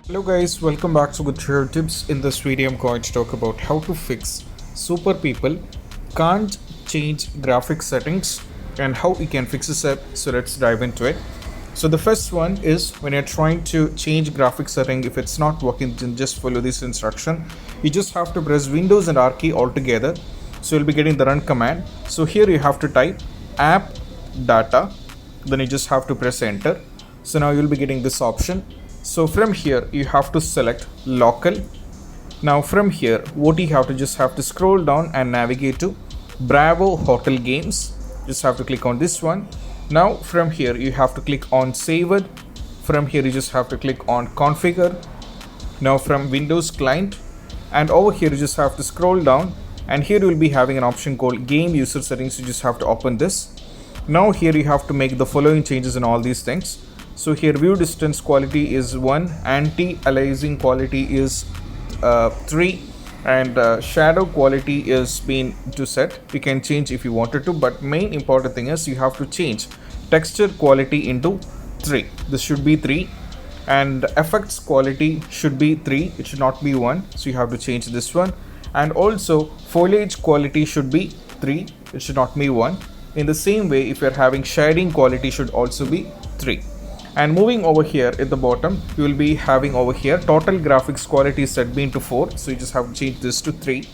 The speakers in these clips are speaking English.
Hello guys, welcome back to Good Share Tips. In this video I'm going to talk about how to fix super people can't change graphics settings and how you can fix this up. So let's dive into it. So the first one is when you're trying to change graphics setting, if it's not working, then just follow this instruction. You just have to press Windows and R key all together. So you'll be getting the run command. So here you have to type app data, then you just have to press enter. So now you'll be getting this option. So from here you have to select local. Now from here what you have to scroll down and navigate to Bravo Hotel Games. Just have to click on this one. Now from here you have to click on saved. From here you just have to click on configure. Now from Windows client, and over here you just have to scroll down, and here you will be having an option called game user settings. You just have to open this. Now here you have to make the following changes in all these things. So here view distance quality is 1, anti-aliasing quality is 3, and shadow quality is being to set. You can change if you wanted to, but main important thing is you have to change texture quality into 3. This should be 3, and effects quality should be 3. It should not be 1. So you have to change this one, and also foliage quality should be 3. It should not be 1. In the same way, if you're having shading quality should also be 3. And moving over here at the bottom, you will be having over here total graphics quality set being to 4. So you just have to change this to 3.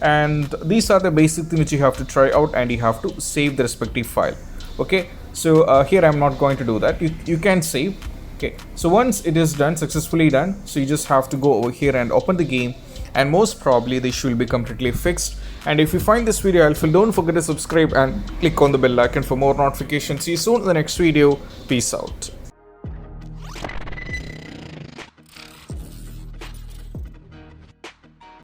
And these are the basic things which you have to try out, and you have to save the respective file. Okay, so here I'm not going to do that. You can save. Okay, so once it is done, successfully done, so you just have to go over here and open the game, and most probably they should be completely fixed. And if you find this video helpful, don't forget to subscribe and click on the bell icon for more notifications. See you soon in the next video. Peace out.